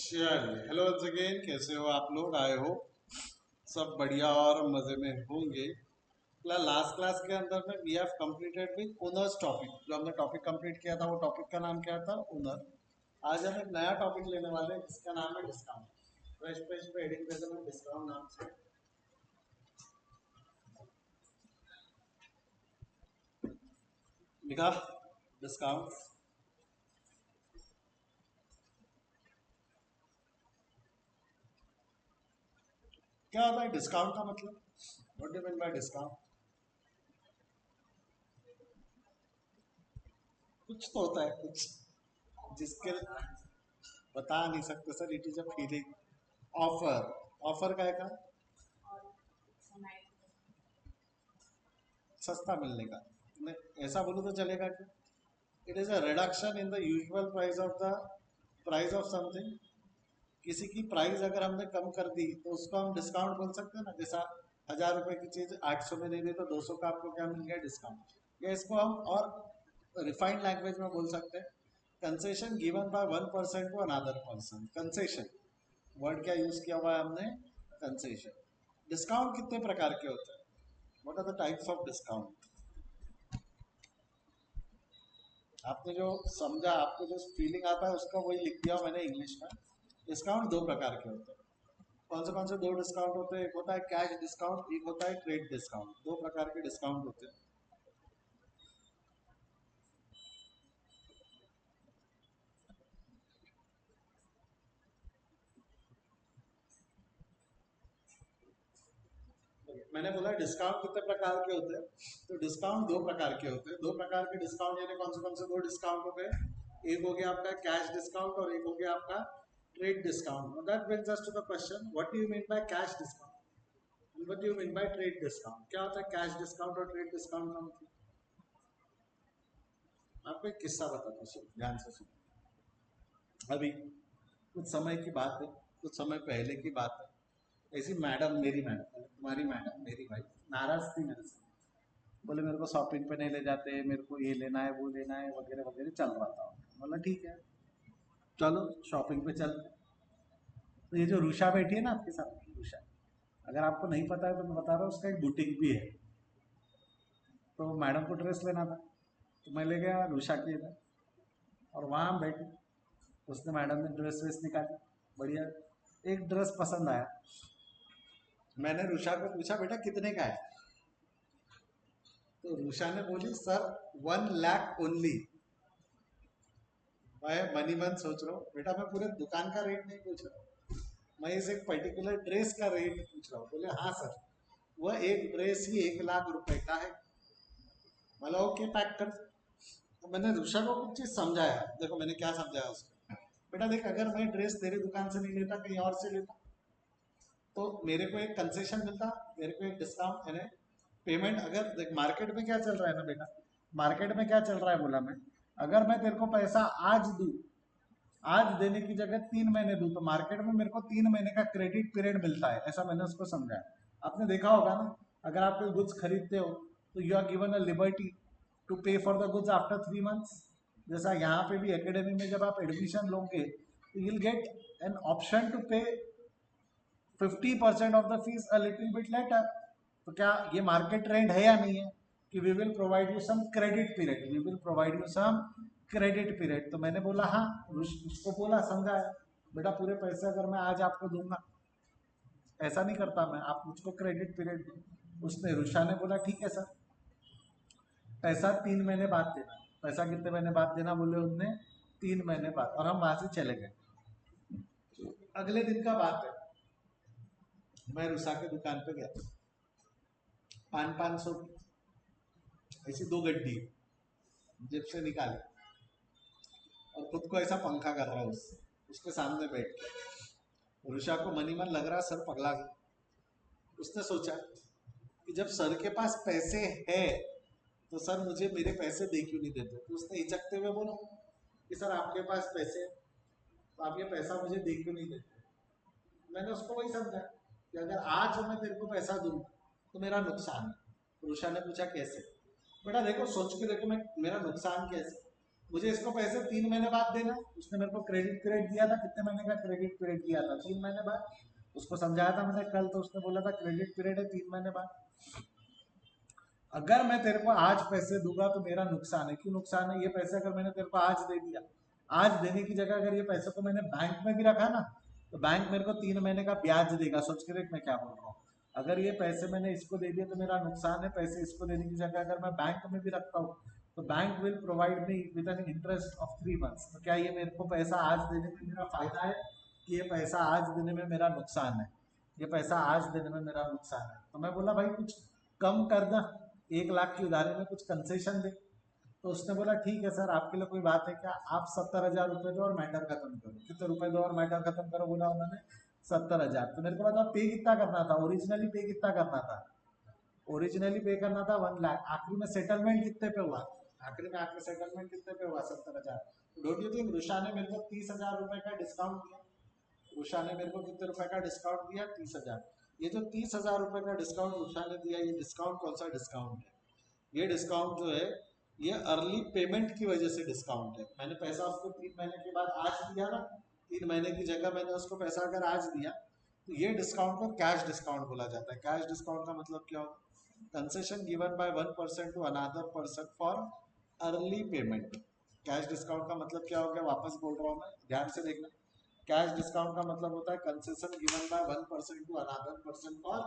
चलिए hello once again, कैसे हो आप लोग? आए हो सब बढ़िया और मज़े में होंगे। लास्ट क्लास के अंदर में we have completed with owners topic. जो हमने टॉपिक कंप्लीट किया था वो टॉपिक का नाम क्या था? ओनर। आज हम एक नया टॉपिक लेने वाले हैं जिसका नाम है डिस्काउंट। फ्रेश पेज पे हेडिंग दे देना डिस्काउंट नाम से। लिखा डिस्काउंट। क्या होता है डिस्काउंट का मतलब? What do you mean bye discount? कुछ तो होता है कुछ जिसके बता नहीं सकते sir. It is a feeling. Offer. Offer का है का सस्ता मिलने का। मैं ऐसा बोलूँ तो चलेगा क्या? It is a reduction in the usual price of something. किसी की प्राइस अगर हमने कम कर दी तो उसको हम डिस्काउंट बोल सकते हैं ना। जैसा 1000 रुपए की चीज 800 में दे दी तो 200 का आपको क्या मिल गया? डिस्काउंट। या इसको हम और रिफाइंड लैंग्वेज में बोल सकते हैं concession given by one person to another person. Concession word क्या यूज किया हुआ है हमने? कंसेशन। डिस्काउंट कितने प्रकार के होते हैं? What are the types of discount? आपने जो समझा, आपको जो फीलिंग आता है उसका वही लिख दिया मैंने इंग्लिश में। डिस्काउंट दो प्रकार के होते हैं। कौन से दो डिस्काउंट होते हैं? एक होता है कैश डिस्काउंट, एक होता है ट्रेड डिस्काउंट। दो प्रकार के डिस्काउंट होते हैं। मैंने बोला डिस्काउंट कितने प्रकार के होते हैं। तो डिस्काउंट दो प्रकार के होते हैं। दो प्रकार के डिस्काउंट यानी कौन से दो डिस्काउंट हो गए? एक हो गया आपका कैश डिस्काउंट और एक हो गया आपका trade discount. That brings us to the question, what do you mean by cash discount and what do you mean by trade discount? क्या होता है कैश डिस्काउंट और ट्रेड डिस्काउंट का मतलब? आपको एक किस्सा बताता हूँ, सुनो ध्यान से सुनो। अभी कुछ समय की बात है, कुछ समय पहले की बात है। ऐसी मैडम, मेरी मैडम, तुम्हारी मैडम मेरी भाई नाराज थी मेरे से। बोले मेरे को शॉपिंग पे नहीं ले जाते, मेरे को ये लेना है वो लेना है वगैरह वगैरह चल रहा था। बोला ठीक है चलो शॉपिंग पे चलते। तो ये जो रूषा बैठी है ना आपके साथ, रूषा, अगर आपको नहीं पता है तो मैं बता रहा हूँ, उसका एक बुटीक भी है। तो मैडम को ड्रेस लेना था तो मैं ले गया रूषा के इधर, और वहाँ हम बैठे। उसने मैडम ने ड्रेस वेस निकाली, बढ़िया। एक ड्रेस पसंद आया। मैंने रूषा को पूछा बेटा कितने का है? तो रूषा ने बोली सर 1 लाख ओनली। मैं मनी मन सोच रहा हूँ बेटा, मैं पूरे दुकान का रेट नहीं पूछ रहा हूँ, मैं इस एक पर्टिकुलर ड्रेस का रेट पूछ रहा हूँ। बोले हाँ सर, वह एक ड्रेस ही 1 लाख रुपए का है। बोला ओके पैक कर। तो मैंने रूषा को कुछ चीज समझाया। देखो मैंने क्या समझाया उसको, बेटा देख अगर मैं ड्रेस तेरी दुकान से नहीं लेता कहीं और से लेता तो मेरे को एक कंसेशन मिलता, मेरे को एक डिस्काउंट यानी पेमेंट। अगर देख मार्केट में क्या चल रहा है ना बेटा, मार्केट में क्या चल रहा है बोला मैं, अगर मैं तेरे को पैसा आज दूं, आज देने की जगह 3 महीने दूं, तो मार्केट में मेरे को 3 महीने का क्रेडिट पीरियड मिलता है। ऐसा मैंने उसको समझाया। आपने देखा होगा ना, अगर आप कोई गुड्स खरीदते हो तो you are given a liberty to pay for the goods after 3 months. जैसा यहाँ पे भी एकेडमी में जब आप एडमिशन लोगे तो you will get an option to pay 50% off the fees a little bit later. तो क्या ये मार्केट ट्रेंड है या नहीं है कि we will provide you some credit period, we will provide you some credit period? तो मैंने बोला हाँ, उसको बोला समझाया, बेटा पूरे पैसे अगर मैं आज आपको दूंगा, ऐसा नहीं करता मैं, आप मुझको क्रेडिट पीरियड दो। उसने रुषा ने बोला ठीक है सर, पैसा 3 महीने बाद देना। पैसा कितने महीने बाद देना बोले उनने? 3 महीने बाद। और हम वहां से चले गए। अगले दिन का बात है, मैं रुषा के दुकान पे गया। 500 ऐसी दो गड्डी जेब से निकाली और खुद को ऐसा पंखा कर रहा है उसके सामने बैठ के। रुषा को मनी मन लग रहा सर पगला गया। उसने सोचा कि जब सर के पास पैसे है तो सर मुझे मेरे पैसे दे क्यों नहीं देते। तो उसने हिचकते हुए बोला कि सर आपके पास पैसे हैं तो आप ये पैसा मुझे दे क्यों नहीं देते। मैंने उसको वही समझा कि अगर आज मैं तेरे को पैसा दूँ तो मेरा नुकसान है। रुषा ने पूछा कैसे? बेटा देखो सोच के देखो, मैं मेरा नुकसान कैसे? मुझे इसको पैसे 3 महीने बाद देना। उसने मेरे को क्रेडिट पीरियड दिया था, कितने महीने का क्रेडिट पीरियड दिया था? 3 महीने बाद। उसको समझाया था मैंने कल, तो उसने बोला था क्रेडिट पीरियड है 3 महीने बाद। अगर मैं तेरे को आज पैसे दूंगा तो मेरा नुकसान है। क्यों नुकसान है? ये पैसे अगर मैंने तेरे को आज दे दिया, आज देने की जगह अगर ये पैसे को मैंने बैंक में भी रखा ना, तो बैंक मेरे को 3 महीने का ब्याज देगा। सोच के देख मैं क्या बोल रहा हूँ। अगर ये पैसे मैंने इसको दे दिए तो मेरा नुकसान है। पैसे इसको देने की जगह अगर मैं बैंक में भी रखता हूँ तो bank will provide me with an interest of 3 months. तो क्या ये मेरे को पैसा आज देने में मेरा फायदा है कि ये पैसा आज देने में मेरा नुकसान है? ये पैसा आज देने में मेरा नुकसान है। तो मैं बोला भाई कुछ कम कर दे, 1 लाख की उधारी में कुछ कंसेशन दे। तो उसने बोला ठीक है सर, आपके लिए कोई बात है क्या? आप 70,000 रुपये दो और मैटर खत्म करो। कितने रुपए दो और मैटर खत्म करो बोला उन्होंने? 70,000। तो मेरे को बताओ पे कितना करना था? ओरिजिनली पे कितना करना था? ओरिजिनली पे करना था 1 लाख। आखिरी में सेटलमेंट कितने पे हुआ? आखिरी में आखिरी सेटलमेंट कितने पे हुआ? 70,000। डोंट यू थिंक रुषा ने मेरे को 30,000 रुपए का डिस्काउंट दिया? उषा ने मेरे को कितने रुपए का डिस्काउंट दिया? 30,000। ये जो 30,000 रुपए का डिस्काउंट उषा ने दिया, ये डिस्काउंट कौन सा डिस्काउंट है? ये डिस्काउंट जो है ये अर्ली पेमेंट की वजह से डिस्काउंट है। मैंने पैसा उसको 3 महीने के बाद आज दिया ना, 3 महीने की जगह मैंने उसको पैसा अगर आज दिया तो ये डिस्काउंट को कैश डिस्काउंट बोला जाता है। कैश डिस्काउंट का मतलब क्या होगा? Concession given by 1% to another person for early payment. Cash discount का मतलब क्या हो गया? वापस बोल रहा हूँ मैं, ध्यान से देखना। कैश डिस्काउंट का मतलब होता है concession given by 1% to another person for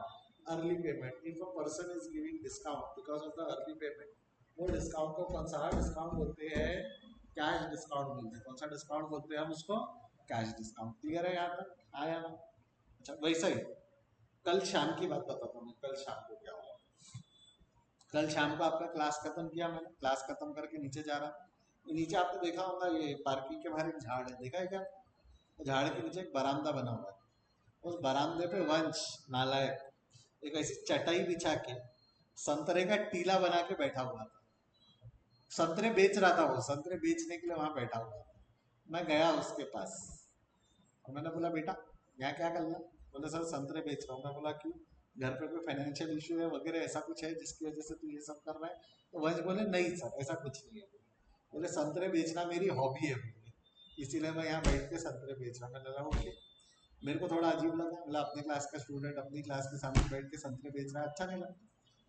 early payment. If a person is giving discount because of the early payment, वो डिस्काउंट को कौन सा डिस्काउंट बोलते हैं? कैश डिस्काउंट बोलते हैं। कौन सा डिस्काउंट बोलते हैं हम उसको? Cash discount. क्लियर है यहाँ तक? आया ना? अच्छा वैसा ही कल शाम की बात बताता हूँ मैं, कल शाम को क्या हुआ। कल शाम को आपका क्लास खत्म किया मैंने, क्लास खत्म करके नीचे जा रहा, तो नीचे आपने देखा होगा ये पार्किंग के बाहर एक झाड़ है, देखा है क्या? तो झाड़ के नीचे एक बरामदा बना हुआ है। उस बरामदे पे वंश नालायक एक ऐसी चटाई बिछा के संतरे का टीला बना के बैठा हुआ था। संतरे बेच रहा था, वो संतरे बेचने के लिए वहां बैठा हुआ था। मैं गया उसके पास और मैंने बोला बेटा यहाँ क्या करना? बोले सर संतरे बेच रहा हूँ। मैं बोला क्यों? घर पे कोई फाइनेंशियल इशू है वगैरह ऐसा कुछ है जिसकी वजह से तू ये सब कर रहा है? तो वंश बोले नहीं सर ऐसा कुछ नहीं है। बोले संतरे बेचना मेरी हॉबी है, इसीलिए मैं यहाँ बैठ के संतरे बेच रहा हूँ। मैंने लगा ओके। मेरे को थोड़ा अजीब लगा, बोला अपने क्लास का स्टूडेंट अपनी क्लास के सामने बैठ के संतरे बेच रहा है, अच्छा नहीं लगा।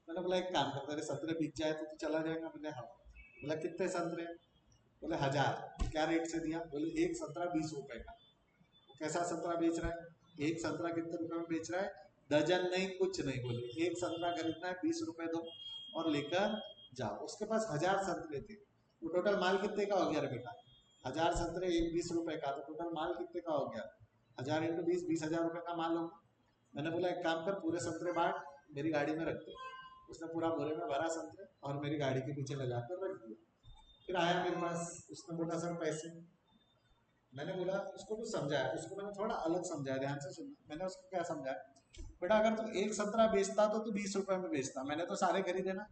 मैंने बोला एक काम करता है, संतरे बिक जाए तो तू चला जाएगा? बोले हाँ। बोला कितने संतरे? बोले 1,000। क्या रेट से दिया? बोले एक संतरा 20 रुपए का। कैसा संतरा बेच रहा है? एक संतरा कितने रुपए में बेच रहा है? दर्जन नहीं कुछ नहीं, बोले एक संतरा खरीदना है 20 रुपए दो और लेकर जाओ। उसके पास 1,000 संतरे थे। वो टोटल माल कितने का हो गया रे बेटा? 1,000 संतरे एक 20 रुपए का, तो टोटल माल कितने का हो गया? 1,000 × 20 20,000 रुपए का माल होगा। मैंने बोला एक काम कर, पूरे संतरे बांट मेरी गाड़ी में रख दे। उसने पूरा बोरे में भरा संतरे और मेरी गाड़ी के पीछे लगा कर रख दिया। फिर आया मेरे पास, उसने बोला सर पैसे। मैंने बोला उसको कुछ समझाया, उसको मैंने थोड़ा अलग समझाया, ध्यान से सुनना। मैंने उसको क्या समझाया? बेटा अगर तू एक संतरा बेचता तो तू 20 रुपए में बेचता, मैंने तो सारे खरीदे ना,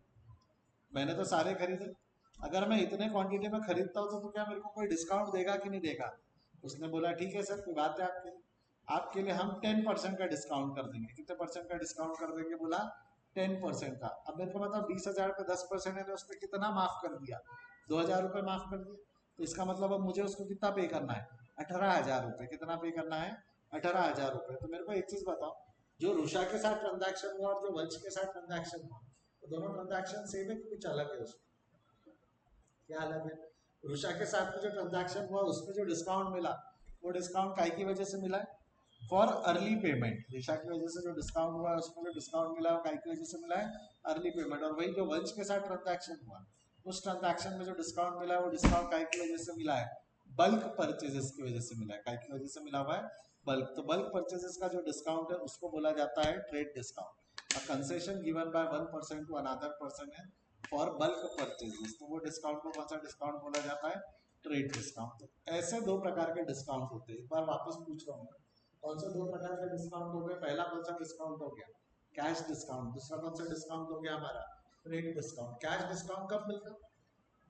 मैंने तो सारे खरीदे। अगर मैं इतने क्वांटिटी में खरीदता हूँ तो क्या मेरे को कोई डिस्काउंट देगा कि नहीं देगा? उसने बोला ठीक है सर कोई बात है, आपके लिए हम 10% का डिस्काउंट कर देंगे। कितने परसेंट का डिस्काउंट कर देंगे? बोला 10% का। अब मेरे को बताओ 20,000 पे 10% है तो उसने कितना माफ कर दिया? 2,000 रुपये माफ कर दिए। तो इसका मतलब अब मुझे उसको कितना पे करना है? 18,000 रुपये। कितना पे करना है? 18,000 रुपये। तो मेरे को एक चीज बताओ, जो रुषा के साथ ट्रांजैक्शन हुआ और जो वंश के साथ ट्रांजैक्शन हुआ, तो दोनों ट्रांजैक्शन सेम है कि कुछ अलग है? उसमें क्या अलग है? रुषा के साथ में जो ट्रांजैक्शन हुआ उसमें जो डिस्काउंट मिला, वो डिस्काउंट काय की वजह से मिला है? For early payment. ऋषा की वजह से जो डिस्काउंट हुआ है उसमें जो डिस्काउंट मिला है काय की वजह से मिला है? Early payment. और वही जो वंश के साथ ट्रांजैक्शन हुआ, उस ट्रांजैक्शन में जो डिस्काउंट मिला है वो डिस्काउंट काय की वजह से मिला है? बल्क परचेजेस की वजह से मिला है। काय की वजह से मिला हुआ है? बल्क। तो बल्क परचेजेस का जो डिस्काउंट है उसको बोला जाता है trade discount. A concession given by 1% to another person है फॉर बल्क परचेजेस, तो वो डिस्काउंट को कौन सा डिस्काउंट बोला जाता है? Trade discount. तो ऐसे दो प्रकार के डिस्काउंट होते हैं। एक बार वापस पूछ रहा हूँ, कौन से दो प्रकार के डिस्काउंट हो गए? पहला कौन सा डिस्काउंट हो गया? Cash discount. दूसरा कौन सा डिस्काउंट हो गया हमारा? Trade discount. कैश डिस्काउंट कब मिलता?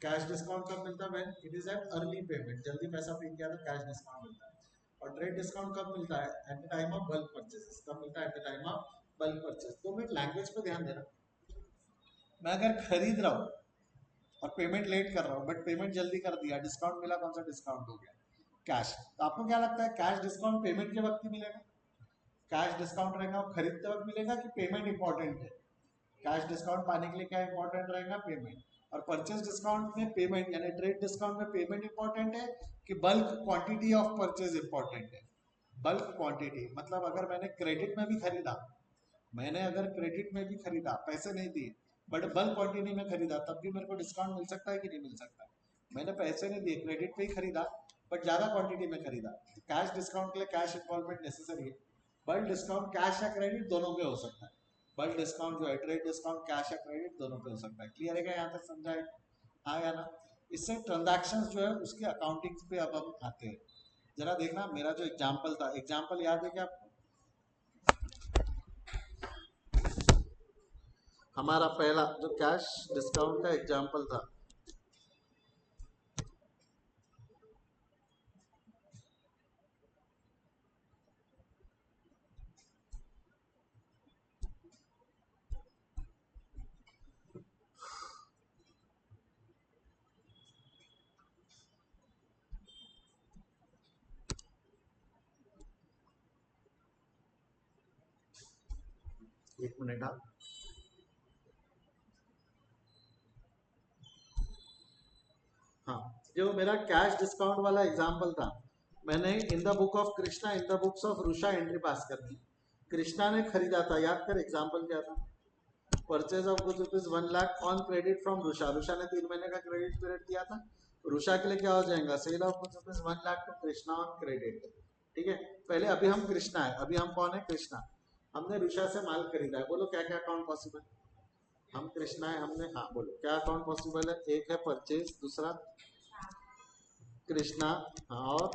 कैश डिस्काउंट कब मिलता है? It is an early payment, जल्दी पैसा पे किया तो कैश डिस्काउंट मिलता है। और ट्रेड डिस्काउंट कब मिलता है? At the time of bulk purchases. कब मिलता है? At the time of bulk purchase. तो मैं लैंग्वेज पे ध्यान देना, मैं अगर खरीद रहा हूँ और पेमेंट लेट कर रहा हूँ, बट पेमेंट जल्दी कर दिया, डिस्काउंट मिला, कौन सा डिस्काउंट हो गया? कैश। तो आपको क्या लगता है कैश डिस्काउंट पेमेंट के वक्त ही मिलेगा? कैश डिस्काउंट रहेगा वो खरीदते वक्त मिलेगा कि पेमेंट इंपॉर्टेंट है? कैश डिस्काउंट पाने के लिए क्या इंपॉर्टेंट रहेगा? पेमेंट। और परचेज डिस्काउंट में पेमेंट यानी ट्रेड डिस्काउंट में पेमेंट इंपॉर्टेंट है कि bulk quantity of purchase important है? बल्क क्वांटिटी मतलब अगर मैंने क्रेडिट में भी खरीदा, मैंने अगर क्रेडिट में भी खरीदा, पैसे नहीं दिए बट बल्क क्वांटिटी में खरीदा, तब भी मेरे को डिस्काउंट मिल सकता है कि नहीं मिल सकता? मैंने पैसे नहीं दिए, क्रेडिट पे ही खरीदा बट ज्यादा क्वांटिटी में खरीदा, कैश डिस्काउंट के लिए कैश इन्वॉल्वमेंट नेसेसरी है। बल्क डिस्काउंट कैश या क्रेडिट दोनों पे हो सकता है। बल्क डिस्काउंट जो है ट्रेड डिस्काउंट कैश या क्रेडिट दोनों पे हो सकता है। क्लियर है क्या? यहाँ तक समझा है? हाँ या ना? इससे ट्रांजैक्शंस जो है उसके अकाउंटिंग पे अब हम आते हैं। जरा देखना मेरा जो एग्जांपल था, एग्जांपल याद है क्या आपको? हमारा पहला जो कैश डिस्काउंट का एग्जांपल था, एक मिनट हाँ, जो मेरा कैश डिस्काउंट वाला एग्जांपल था, मैंने in the book of Krishna in the books of Rusha entry pass कर दी। कृष्णा ने खरीदा था, याद कर एग्जांपल क्या था? Purchase of goods rupees 1 lakh on credit from Rusha. Rusha ने 3 महीने का क्रेडिट पीरियड दिया था। रुषा के लिए क्या हो जाएगा? Sale of goods rupees 1 lakh to Krishna on credit. ठीक है, पहले अभी हम कृष्णा है, अभी हम कौन है? कृष्णा। हमने रुषा से माल खरीदा है, बोलो क्या क्या अकाउंट पॉसिबल? हम कृष्णा है, हमने, हाँ बोलो क्या अकाउंट पॉसिबल है? एक है परचेज, दूसरा कृष्णा, हाँ और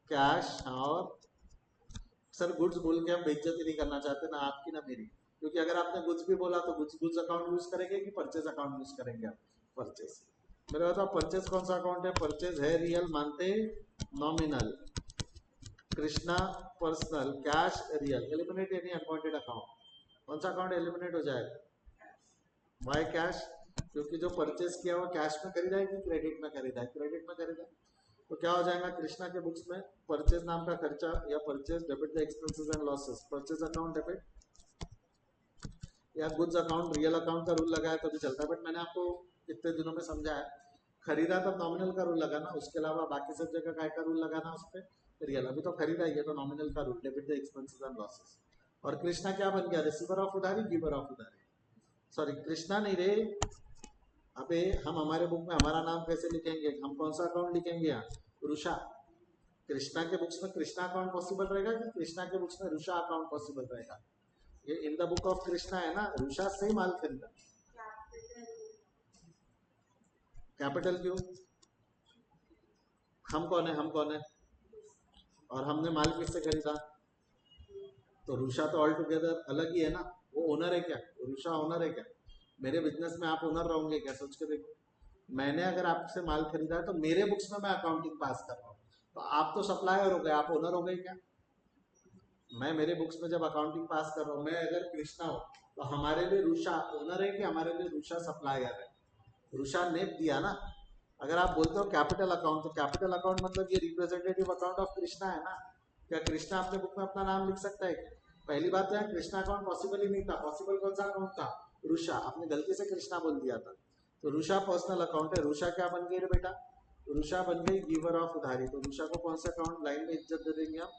कैश, हाँ और सर गुड्स बोल के हम बेइज्जती नहीं करना चाहते ना आपकी ना मेरी, क्योंकि अगर आपने गुड्स भी बोला तो गुड्स अकाउंट यूज करेंगे कि परचेज अकाउंट यूज करेंगे आप? परचेज। मेरे बताओ परचेज कौन सा अकाउंट है? परचेज है रियल, मानते nominal, Krishna personal, cash real, eliminate any unwanted account. कौन सा अकाउंट एलिमिनेट हो जाएगा? वाई कैश, क्योंकि जो परचेज किया वो कैश में खरीदा है कि क्रेडिट में खरीदा है? क्रेडिट में खरीदा। तो क्या हो जाएगा कृष्णा के बुक्स में? परचेज नाम का खर्चा या purchase debit the expenses and losses, purchase account debit, या गुड्स अकाउंट रियल अकाउंट का रूल लगाया तो भी चलता है, बट मैंने आपको इतने दिनों में समझाया खरीदा तो नॉमिनल का रूल लगाना, उसके अलावा बाकी सब जगह काय का रूल लगाना उस पर? रियल। अभी तो खरीदा ही है तो नॉमिनल का rule, debit the expenses and losses. और कृष्णा क्या बन गया? रिसीवर ऑफ उधारी, गिवर ऑफ उधारी। सॉरी कृष्णा नहीं रे, अबे हम हमारे बुक में हमारा नाम कैसे लिखेंगे? हम कौन सा अकाउंट लिखेंगे यहाँ? रुषा। कृष्णा के बुक्स में कृष्णा अकाउंट पॉसिबल रहेगा कि कृष्णा के बुक्स में रुषा अकाउंट पॉसिबल रहेगा? ये इन द बुक ऑफ कृष्णा है ना, रुषा से ही माल खरीदा। कैपिटल क्यों? हम कौन है? हम कौन है? और हमने माल किससे खरीदा? तो रुषा तो ऑल टुगेदर अलग ही है ना, वो ओनर है क्या? रुषा ओनर है क्या? मेरे बिजनेस में आप ओनर रहोगे क्या? सोच के देखो, मैंने अगर आपसे माल खरीदा है तो मेरे बुक्स में मैं अकाउंटिंग पास कर रहा हूँ, तो आप तो सप्लायर हो गए, आप ओनर हो गए क्या? मैं मेरे बुक्स में जब अकाउंटिंग पास कर रहा हूँ, मैं अगर कृष्णा हूँ तो हमारे लिए रुषा ओनर है कि हमारे लिए रुषा सप्लायर है? रुषा ने दिया ना। अगर आप बोलते हो कैपिटल अकाउंट, तो कैपिटल अकाउंट मतलब ये रिप्रेजेंटेटिव अकाउंट ऑफ कृष्णा है ना। क्या कृष्णा अपने बुक में अपना नाम लिख सकता है? पहली बात तो है कृष्णा अकाउंट पॉसिबल ही नहीं था। पॉसिबल कौन सा अकाउंट था? रुषा। आपने गलती से कृष्णा बोल दिया था, तो रुषा पर्सनल अकाउंट है। रुषा क्या बन गई रे बेटा? रुषा बन गई गिवर ऑफ उधारी। तो रुषा को कौन सा अकाउंट लाइन में इज्जत दे देंगे हम?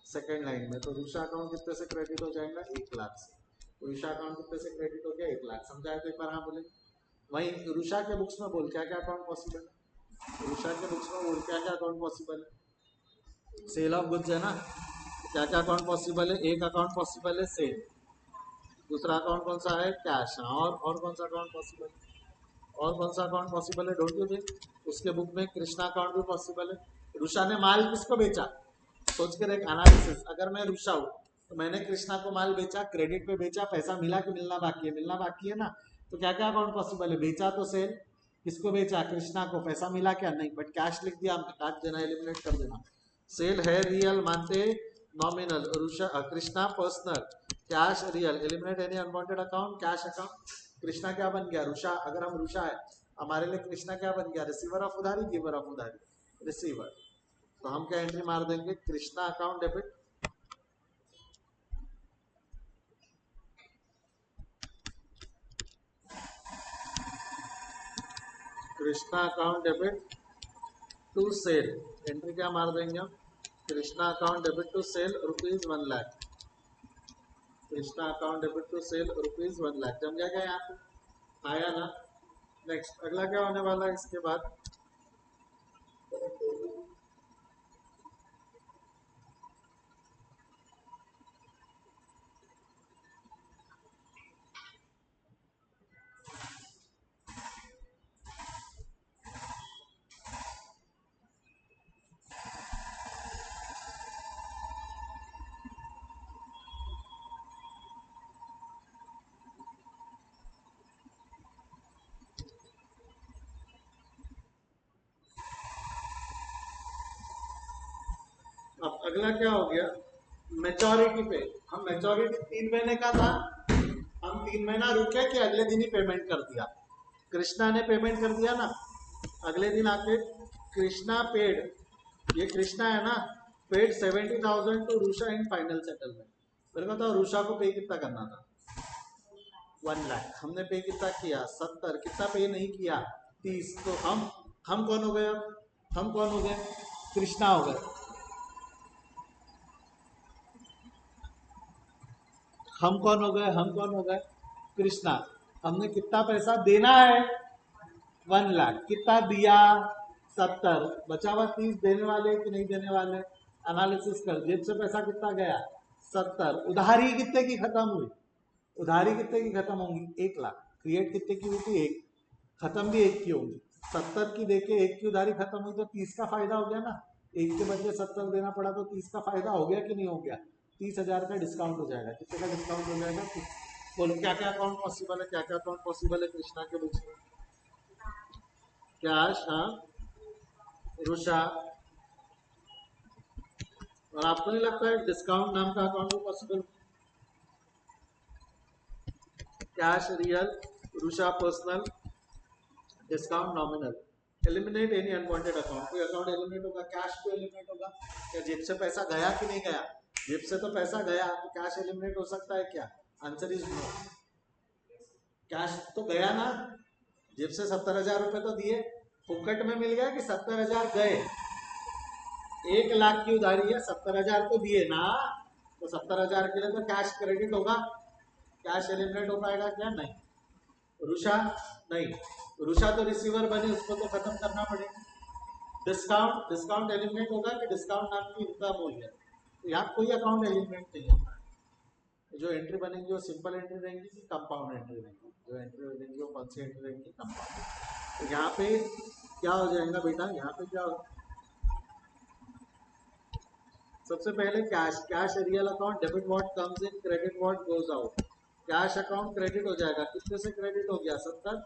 सेकंड लाइन में। तो रुषा अकाउंट कितने से क्रेडिट हो जाएगा? 1 लाख से। रुषा अकाउंट कितने से क्रेडिट हो गया? 1 लाख। समझाए तो एक बार हाँ बोले। वहीं रुषा के बुक्स में बोल क्या क्या अकाउंट पॉसिबल है? रुषा के बुक्स में बोल क्या क्या अकाउंट पॉसिबल है? सेल ऑफ गुड्स है ना, क्या क्या अकाउंट पॉसिबल है? एक अकाउंट पॉसिबल है सेल, दूसरा अकाउंट कौन सा है? कैश। और कौन सा अकाउंट पॉसिबल है? और कौन सा अकाउंट पॉसिबल है? डोंट यू थिंक उसके बुक में कृष्णा अकाउंट भी पॉसिबल है? रुषा ने माल किसको बेचा? सोच के देख एनालिसिस। अगर मैं रुषा हूँ तो मैंने कृष्णा को माल बेचा, क्रेडिट पे बेचा, पैसा मिला कि मिलना बाकी है? मिलना बाकी है ना। तो क्या क्या अकाउंट पॉसिबल है? बेचा तो सेल, किसको बेचा? कृष्णा को। पैसा मिला क्या? नहीं, बट कैश लिख दिया हमने, काट देना, एलिमिनेट कर देना। सेल है रियल, मानते nominal, Rusha Krishna personal, cash real, eliminate any unwanted account, cash account. Krishna क्या बन गया? रुषा। अगर हम रुषा है हमारे लिए कृष्णा क्या बन गया, रिसीवर ऑफ उधारी, गिवर ऑफ उधारी, रिसीवर। तो हम क्या एंट्री मार देंगे, Krishna account debit Krishna account debit to sale, entry क्या मार देंगे हम, Krishna account debit to sale ₹1,00,000, Krishna account debit to sale ₹1,00,000। जम गया क्या यहाँ पे, आया ना। नेक्स्ट अगला क्या होने वाला है इसके बाद, अब अगला क्या हो गया, मेचोरिटी पे। हम मेचोरिटी 3 महीने का था, हम 3 महीना रुके कि अगले दिन ही पेमेंट कर दिया, कृष्णा ने पेमेंट कर दिया ना, अगले दिन आके कृष्णा पेड, ये कृष्णा है ना, paid 70,000 to Rusha in final settlement. मेरे को तो रूषा को पे कितना करना था, 1,00,000, हमने पे कितना किया 70, कितना पे नहीं किया 30, तो हम कौन हो गए, अब हम कौन हो गए, कृष्णा हो गए। हम कौन हो गए, हम कौन हो गए, कृष्णा। हमने कितना पैसा देना है, 1,00,000, कितना दिया 70, बचा हुआ 30 देने वाले कि नहीं देने वाले, एनालिसिस कर, जेब से पैसा कितना गया 70, उधारी कितने की खत्म हुई, उधारी कितने की खत्म होंगी 1,00,000, क्रिएट कितने की हुई थी 1, खत्म भी 1 की होगी, 70 की देके 1 की उधारी खत्म हुई तो 30 का फायदा हो गया ना, 1 के बदले 70 देना पड़ा तो 30 का फायदा हो गया कि नहीं हो गया, 30,000 का डिस्काउंट हो जाएगा, कितने का डिस्काउंट हो जाएगा, बोलो क्या क्या अकाउंट पॉसिबल है, क्या क्या अकाउंट पॉसिबल है कृष्णा के बुक्स में, कैश, हाँ, रुषा, और आपको नहीं लगता है डिस्काउंट नाम का अकाउंट भी possible, cash real, Rusha personal, discount nominal, eliminate any unwanted account, कोई अकाउंट एलिमिनेट होगा, कैश को एलिमिनेट होगा, क्या जेब से पैसा गया कि नहीं गया, जेब से तो पैसा गया तो कैश एलिमिनेट हो सकता है क्या, आंसर इज नो, कैश तो गया ना, जेब से 70,000 रुपए तो दिए, फुकट में मिल गया कि 70,000 गए, 1,00,000 की उधारी है, 70,000 तो दिए ना, तो 70,000 के लिए तो कैश क्रेडिट होगा, कैश एलिमिनेट हो पाएगा क्या, नहीं, रुषा नहीं, रुषा तो रिसीवर बने, उसको तो खत्म करना पड़ेगा, डिस्काउंट, डिस्काउंट एलिमिनेट होगा कि डिस्काउंट नाम की इनकम हो गया, तो यहाँ कोई अकाउंट एलिमिनेट नहीं होगा, जो एंट्री बनेगी वो सिंपल एंट्री रहेंगी कि कंपाउंड एंट्री रहेंगी, जो एंट्री रहेंगी वो कौन सी एंट्री रहेंगी, कंपाउंड। तो यहाँ पे क्या हो जाएगा बेटा, यहाँ पे क्या हो, सबसे पहले cash, cash real account, debit what comes in, credit what goes out, cash account credit हो जाएगा, कितने से क्रेडिट हो गया 70,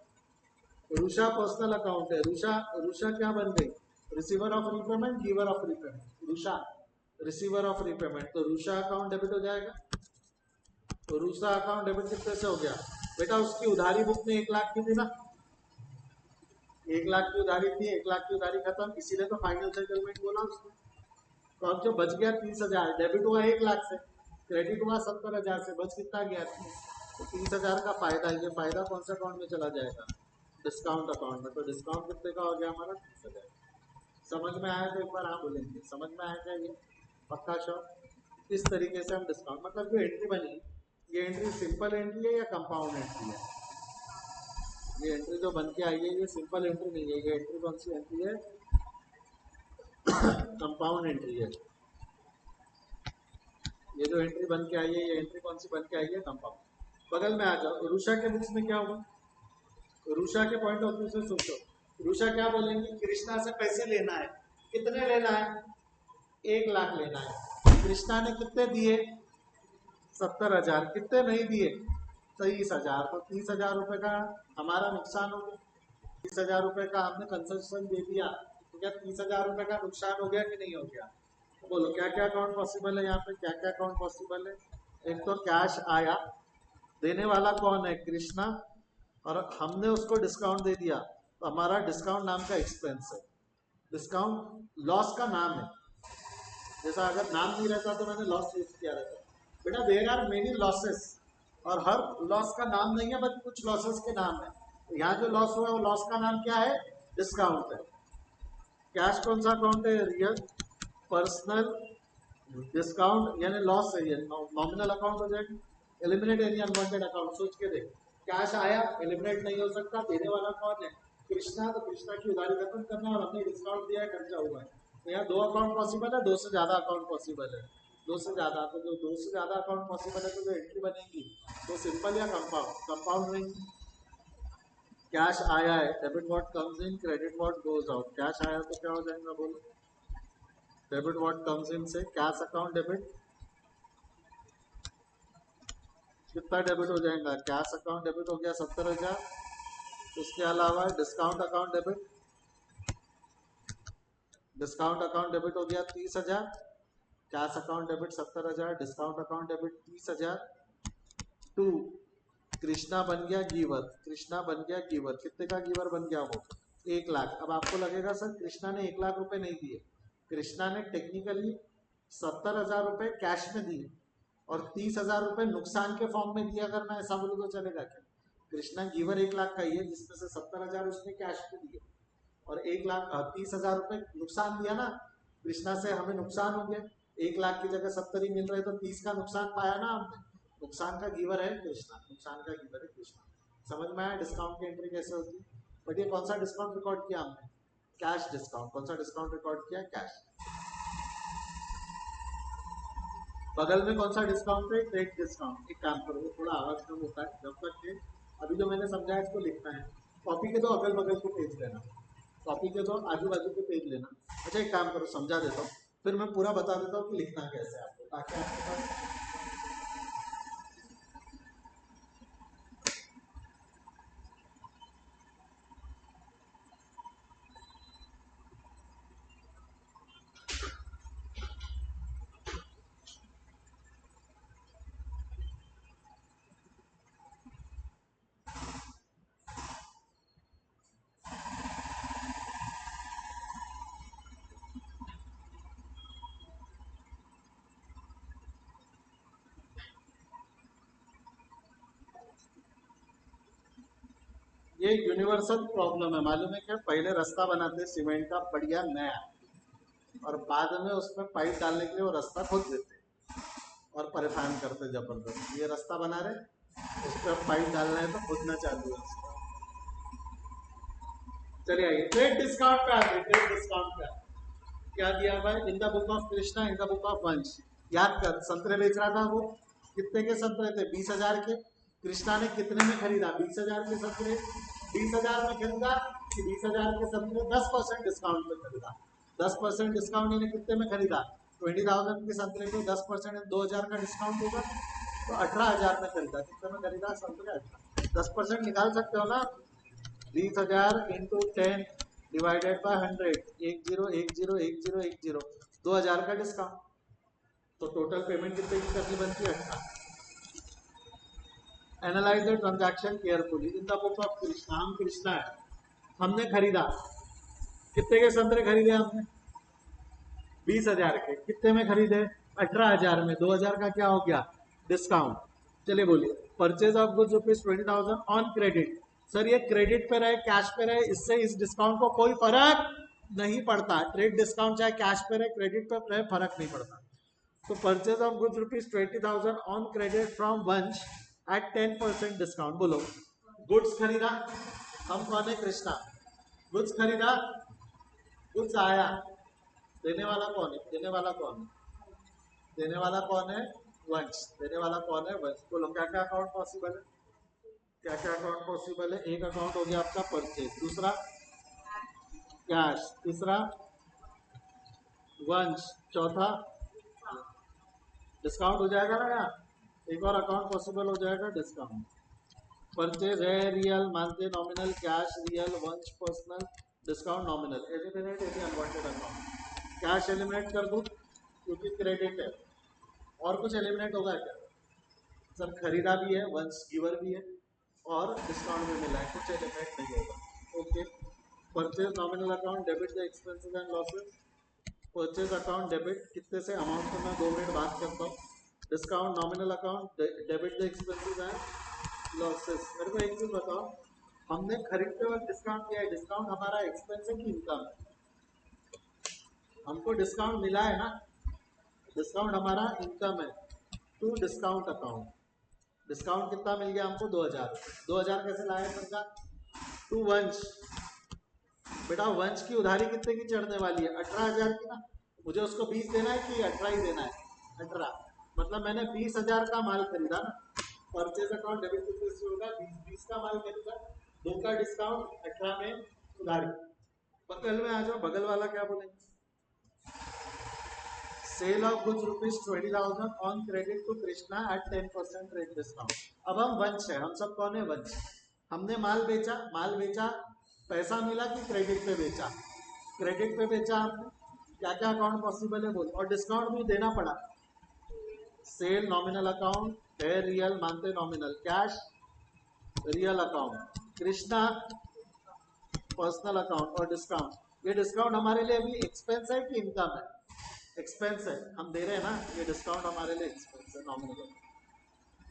रुषा पर्सनल अकाउंट है, रुषा, रुषा क्या बन गई, receiver of repayment, giver of repayment, Rusha receiver of repayment, तो रुषा अकाउंट डेबिट हो जाएगा, तो रुषा अकाउंट डेबिट कितने से हो गया बेटा, उसकी उधारी बुक में 1,00,000 की थी ना, 1,00,000 की उधारी थी, 1,00,000 की उधारी खत्म, इसीलिए तो फाइनल सेटलमेंट बोला उसने, तो अब जो बच गया 30,000, डेबिट हुआ 1,00,000 से, क्रेडिट हुआ 70,000 से, बच कितना गया, तो 30,000 का फायदा, ये फायदा कौन सा अकाउंट में चला जाएगा, डिस्काउंट अकाउंट में, तो डिस्काउंट कितने का हो गया हमारा 30,000, समझ में आया तो एक बार हाँ बोलेंगे, समझ में आया क्या ये, पक्का श्योर, इस तरीके से हम डिस्काउंट, मतलब जो एंट्री बनी, ये एंट्री सिंपल एंट्री है या कंपाउंड एंट्री है, ये एंट्री जो बन के आई है ये सिंपल एंट्री नहीं है, ये एंट्री कौन सी एंट्री है, कंपाउंड एंट्री है, ये जो एंट्री बन के आई है ये एंट्री कौन सी बन के आई है, कंपाउंड। बगल में आ जाओ, रुषा के बुक्स में क्या होगा, रुषा के पॉइंट ऑफ व्यू से सोचो, रुषा क्या बोलेंगे, कृष्णा से पैसे लेना है, कितने लेना है, 1,00,000 लेना है, कृष्णा ने कितने दिए 70,000, कितने नहीं दिए 30,000, तो 30,000 रुपए का हमारा नुकसान हो गया, 30,000 रुपए का हमने कंसेशन दे दिया, तो क्या 30,000 रुपए का नुकसान हो गया कि नहीं हो गया, तो बोलो क्या क्या अकाउंट पॉसिबल है, यहाँ पे क्या क्या अकाउंट पॉसिबल है, एक तो कैश आया, देने वाला कौन है कृष्णा, और हमने उसको डिस्काउंट दे दिया, तो हमारा डिस्काउंट नाम का एक्सपेंस है, डिस्काउंट लॉस का नाम है। जैसा अगर नाम नहीं रहता तो मैंने लॉस यूज किया रहता। बेटा देयर आर मेनी लॉसेस, और हर लॉस का नाम नहीं है बट कुछ लॉसेस के नाम है। तो यहाँ जो लॉस हुआ है वो लॉस का नाम क्या है? डिस्काउंट है। कैश कौन सा अकाउंट है? रियल पर्सनल डिस्काउंट यानी लॉस है, ये नॉमिनल अकाउंट हो जाएगा। एलिमिनेट एनी अनवांटेड अकाउंट, सोच के देख, कैश आया एलिमिनेट नहीं हो सकता, देने वाला कौन है? कृष्णा। तो कृष्णा की उधारी खत्म करना और हमने डिस्काउंट दिया है, खर्चा हुआ है। तो यहाँ दो अकाउंट पॉसिबल है, दो से ज्यादा अकाउंट पॉसिबल है, दो से ज्यादा। तो जो दो से ज्यादा अकाउंट पॉसिबल है तो जो एंट्री बनेगी वो सिंपल या कंपाउंड? कंपाउंड रहेंगी। कैश आया है, debit what comes in, credit what goes out. Cash आया तो क्या हो जाएगा बोलो? डेबिट व्हाट कम्स इन से कैश अकाउंट डेबिट, कितना डेबिट हो जाएगा? कैश अकाउंट डेबिट हो गया 70,000। उसके अलावा discount account debit, discount account debit हो गया 30,000। Cash account debit 70,000, discount account debit 30,000। To Krishna बन गया गिवर, कृष्णा बन गया गिवर। कितने का गिवर बन गया वो? 1 लाख। अब आपको लगेगा सर कृष्णा ने 1 लाख रुपए नहीं दिए। कृष्णा ने टेक्निकली 70,000 रुपए कैश में दिए और 30,000 रुपए नुकसान के फॉर्म में दिया। अगर मैं ऐसा बोलूँ तो चलेगा क्या? कृष्णा गिवर 1 लाख का ही है, जिसमें से 70,000 उसने कैश में दिए और 1 लाख 30,000 रुपए नुकसान दिया ना। कृष्णा से हमें नुकसान हो गया, 1 लाख की जगह 70 ही मिल रहे तो 30 का नुकसान पाया ना हमने। नुकसान का गिवर है कृष्णा, नुकसान का गिवर है कृष्णा। समझ में आया डिस्काउंट की एंट्री कैसे होती है? बट ये कौन सा डिस्काउंट रिकॉर्ड किया हमने? Cash discount. कौन सा डिस्काउंट रिकॉर्ड किया? कैश। बगल में कौन सा डिस्काउंट है? Credit discount. एक काम करो, वो थोड़ा आवाज कम होता है जब तक के अभी जो मैंने समझाया इसको लिखना है। कॉपी के दो अगल बगल के पेज लेना, कॉपी के दो आजू बाजू के पेज लेना। अच्छा एक काम करो, समझा देता हूँ, फिर मैं पूरा बता देता हूँ कि लिखना कैसे है आपको, ताकि आपके पास ये यूनिवर्सल प्रॉब्लम है। मालूम है क्या? पहले रास्ता बनाते सीमेंट का बढ़िया नया, और बाद में उसमें पाइप डालने के लिए वो रास्ता खोद देते और परेशान करते जबरदस्त। ये रास्ता बना रहे, उस पर पाइप डालना है तो खोदना चालू है उसका। चलिए आइए ट्रेड डिस्काउंट पे आते हैं। ट्रेड डिस्काउंट पे क्या दिया हुआ है? इन the book of Krishna, in the book of वंश। याद कर, संतरे बेच रहा था वो, कितने के संतरे थे? 20,000 के। कृष्णा ने कितने में खरीदा? 20,000 के संतरे। 20,000 में खरीदा कि 20,000 के संतरे 10% डिस्काउंट में खरीदा? 10% डिस्काउंट यानी कितने में खरीदा? 20,000 के संतरे पे 10% 2,000 का डिस्काउंट होगा तो 18,000 में खरीदा। कितने में खरीदा संतरे? 10% निकाल सकते हो ना? 20,000 इंटू 10 डिवाइडेड बाय 100, 10101010, 2,000 का डिस्काउंट। तो टोटल पेमेंट कितने की करनी बनती है? 18। Analyse the transaction carefully. In the book of Krishna, हम कृष्णा है, हमने खरीदा। कितने के संतरे खरीदे हमने? 20,000 के। कितने में खरीदे? 18,000 में। 2,000 का क्या हो गया? डिस्काउंट। चलिए बोलिए, purchase of goods rupees 20,000 on credit. Sir ये क्रेडिट पे रहे कैश पे रहे, इससे इस डिस्काउंट को कोई फर्क नहीं पड़ता। ट्रेड डिस्काउंट चाहे कैश पे रहे क्रेडिट पे रहे, फर्क नहीं पड़ता। तो purchase of goods rupees 20,000 on credit from वंश एट 10% डिस्काउंट। बोलो, गुड्स खरीदा, हम कौन है? कृष्णा। गुड्स खरीदा, गुड्स आया, देने वाला कौन है? देने वाला कौन है? देने वाला कौन है? वंश। देने वाला कौन है? वंश। बोलो क्या क्या अकाउंट पॉसिबल है? क्या क्या अकाउंट पॉसिबल है? एक अकाउंट हो गया आपका परचेज, दूसरा कैश, तीसरा वंश, चौथा डिस्काउंट हो जाएगा ना यार। एक और अकाउंट पॉसिबल हो जाएगा डिस्काउंट। परचेज है रियल, मानते नॉमिनल, कैश रियल, वंश personal, discount nominal. Eliminate any unwanted account. Cash eliminate कर दूं क्योंकि क्रेडिट है। और कुछ एलिमिनेट होगा क्या? सर खरीदा भी है, वंश गिवर भी है और डिस्काउंट भी मिला है, कुछ एलिमिनेट नहीं होगा। Okay purchase nominal account debit the expenses and losses. Purchase account debit कितने से अमाउंट को मैं 2 मिनट बात करता हूँ। Discount nominal account debit the expenses and losses. मेरे को एक चीज बताओ, हमने खरीदते वक्त डिस्काउंट किया है, डिस्काउंट हमारा एक्सपेंस है कि इनकम है? हमको डिस्काउंट मिला है ना, डिस्काउंट हमारा इनकम है। टू डिस्काउंट अकाउंट, डिस्काउंट कितना मिल गया हमको? 2000। 2000 कैसे लाया समझा? टू वंश, बेटा वंश की उधारी कितने की चढ़ने वाली है? 18,000 की ना। मुझे उसको 20 देना है कि 18 ही देना है? 18, मतलब मैंने 20,000 का माल खरीदा ना। परचेज अकाउंट डेबिट कितने से होगा? 20 का माल खरीदा, 2 का डिस्काउंट, 18 में उधारी। बगल में आ जाओ, बगल वाला क्या बोलेंगे? Sale of goods ₹20,000 on credit to Krishna at 10% rate discount. अब हम वंश है, हम सब कौन है? वंश। हमने माल बेचा, माल बेचा, पैसा मिला कि क्रेडिट पे बेचा? क्रेडिट पे बेचा हमने। क्या क्या अकाउंट पॉसिबल है बोल, और डिस्काउंट भी देना पड़ा। सेल नॉमिनल अकाउंट है, रियल मानते nominal, cash real account, Krishna personal account, और डिस्काउंट। ये डिस्काउंट हमारे लिए अभी एक्सपेंस है कि इनकम है? एक्सपेंस है, हम दे रहे हैं ना, ये डिस्काउंट हमारे लिए एक्सपेंस है नॉमिनल।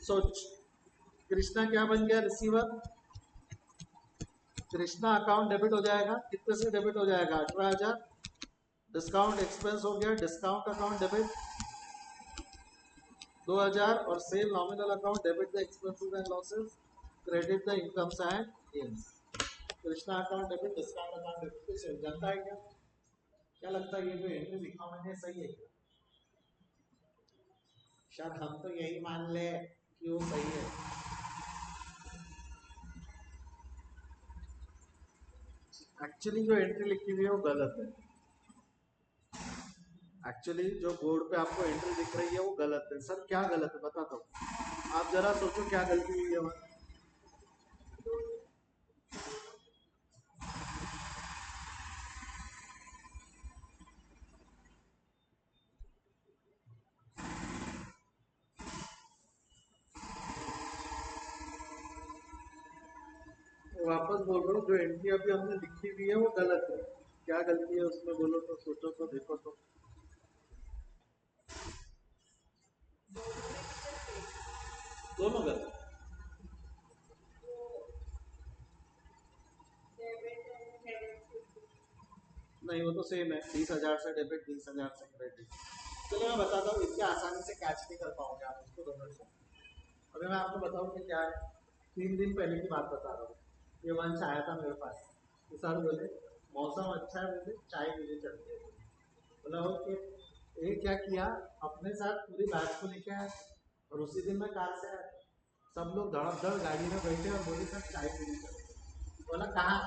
सोच, कृष्णा क्या बन गया? रिसीवर। कृष्णा अकाउंट डेबिट हो जाएगा, कितने से डेबिट हो जाएगा? 18,000। डिस्काउंट एक्सपेंस हो गया, डिस्काउंट अकाउंट डेबिट 2,000, और sale nominal account debit the expenses and losses, credit the incomes and gains. Krishna account debit, discount account debit को सेल जानता है क्या? क्या लगता है ये जो एंट्री लिखा मैंने सही है क्या? शायद हम तो यही मान ले कि वो सही है। एक्चुअली जो एंट्री लिखी हुई है वो गलत है। एक्चुअली जो बोर्ड पे आपको एंट्री दिख रही है वो गलत है। सर क्या गलत है बताता हूँ, आप जरा सोचो क्या गलती हुई है वहाँ। वापस बोल रहा हूँ, जो एंट्री अभी हमने लिखी हुई है वो गलत है। क्या गलती है उसमें बोलो तो, सोचो तो, देखो तो। दोनों गलत। नहीं वो तो सेम है, 20,000 से डेबिट, 20,000 से क्रेडिट। चलो मैं बताता हूँ, इतने आसानी से कैच नहीं कर पाओगे आप इसको दोनों से। अभी मैं आपको बताऊँ कि क्या है। 3 दिन पहले की बात बता रहा हूँ। ये वंश आया था मेरे पास, तो सर बोले मौसम अच्छा है, बोले चाय पीने चलते हैं। बोला ओके। ये क्या किया, अपने साथ पूरी बैच को लेके आया, और उसी दिन मैं कार से आया। सब लोग धड़क धड़ गाड़ी में बैठे और बोले सर चाय पीने चलते। बोला कहाँ?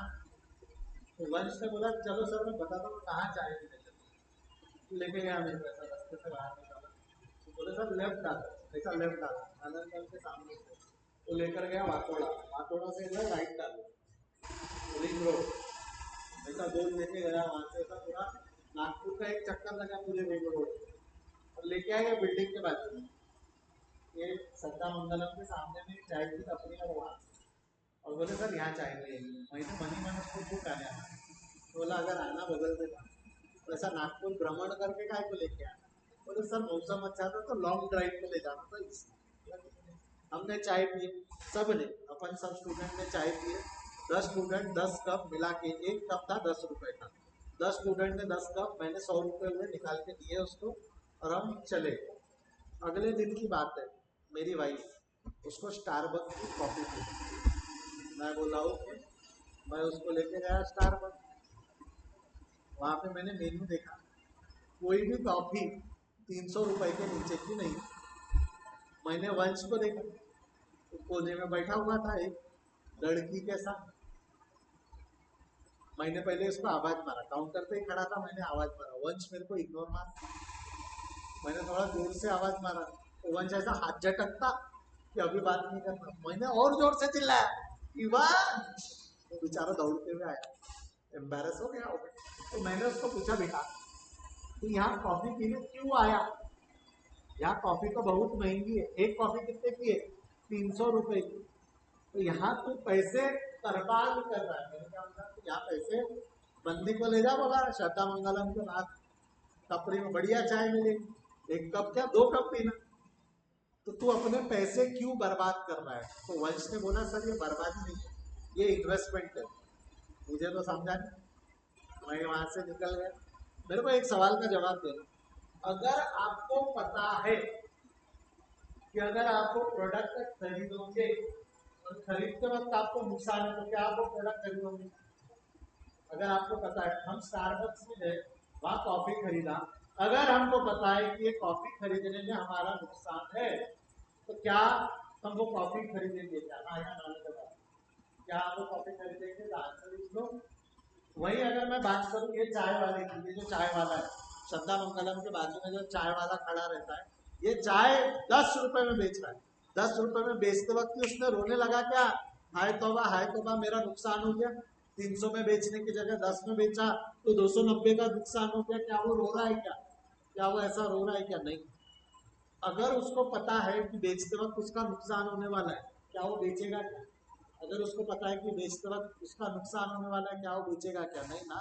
तो वंश ने बोला चलो सर मैं बताता हूँ कहाँ चाय पीने चलते। लेके गया मेरे को ऐसा रास्ते से बाहर निकाला, तो बोले सर लेफ्ट डालो, ऐसा लेफ्ट डालो, आनंद के सामने से। तो लेकर गया वाकोड़ा, वाकोड़ा से इधर राइट डालो, रिंग रोड, ऐसा दूर लेके गया। वहां से ऐसा पूरा नागपुर का एक चक्कर लगा पूरे रिंग रोड पे, और लेके आया बिल्डिंग के बाजू में, ये सत्ता मंगलम के सामने में चाय की टपरी है वहाँ। और बोले सर यहाँ चाय पिएंगे। मैंने मनी मन उसको क्यों आया? बोला अगर आना बगल में था तो ऐसा नागपुर भ्रमण करके काय को लेके आना? बोले सर मौसम अच्छा था तो लॉन्ग ड्राइव पे ले जाना था इसलिए। हमने चाय पी, सब ने, अपन सब स्टूडेंट ने चाय पिए। 10 स्टूडेंट 10 कप मिला के, एक कप था 10 रुपए का। 10 स्टूडेंट ने 10 कप, मैंने 100 रुपए हुए निकाल के दिए उसको, और हम चले। अगले दिन की बात है, मेरी वाइफ उसको स्टारबक्स की कॉफी पी। मैं बोला ओके, मैं उसको लेके गया स्टारबक्स। वहाँ पे मैंने मेन्यू देखा, कोई भी कॉफी 300 रुपए के नीचे की नहीं। मैंने वंश को देखा, तो कोने में बैठा हुआ था एक लड़की के साथ। मैंने पहले उसको आवाज मारा, काउंटर पे ही खड़ा था, मैंने आवाज मारा वंश मेरे को इग्नोर मार। मैंने थोड़ा जोर से आवाज मारा, तो वंश ऐसा हाथ झटकता कि अभी बात नहीं करना। मैंने और जोर से चिल्लाया इवान, वो बेचारा दौड़ते हुए आया, एम्बेरस हो गया होगा। तो मैंने उसको पूछा बेटा तू यहाँ कॉफी पीने क्यों आया? यहाँ कॉफी तो बहुत महंगी है, एक कॉफी कितने की है? 300 रुपए की। तो यहाँ तू पैसे बर्बाद कर रहा है। मैंने क्या बोला तो यहाँ पैसे बंदी को ले जा, बोला श्रद्धा मंगलम के बाद टपरी में बढ़िया चाय मिलेगी, 1 कप क्या 2 कप पीना। तो तू अपने पैसे क्यों बर्बाद कर रहा है? तो वंश ने बोला सर ये बर्बादी नहीं है, ये इन्वेस्टमेंट है। मुझे तो समझा नहीं, मैं वहां से निकल गया। मेरे को एक सवाल का जवाब देना, अगर आपको पता है कि अगर आप वो प्रोडक्ट खरीदोगे और खरीदते वक्त आपको नुकसान है तो क्या आप वो प्रोडक्ट खरीदोगे? अगर आपको पता है, हम स्टारबक्स में गए, वहां कॉफी खरीदा, अगर हमको पता है कि ये कॉफी खरीदने में हमारा नुकसान है तो क्या हम वो कॉफी खरीदेंगे? क्या क्या हम वो कॉफी खरीदेंगे? तो आंसर इज नो। वही अगर मैं बात करूं ये चाय वाले की, ये जो चाय वाला है श्रद्धा मंगलम के बाजू में जो चाय वाला खड़ा रहता है, ये चाय 10 रुपए में बेच रहा है। 10 रुपए में बेचते वक्त उसने रोने लगा क्या? हाय तौबा मेरा नुकसान हो गया, 300 में बेचने की जगह 10 में बेचा तो 290 का नुकसान हो गया। क्या वो रो रहा है? क्या वो ऐसा रो रहा है? क्या नहीं। अगर उसको पता है कि बेचते वक्त उसका नुकसान होने वाला है, क्या वो बेचेगा? क्या अगर उसको पता है कि बेचते वक्त उसका नुकसान होने वाला है, क्या वो बेचेगा? क्या नहीं ना।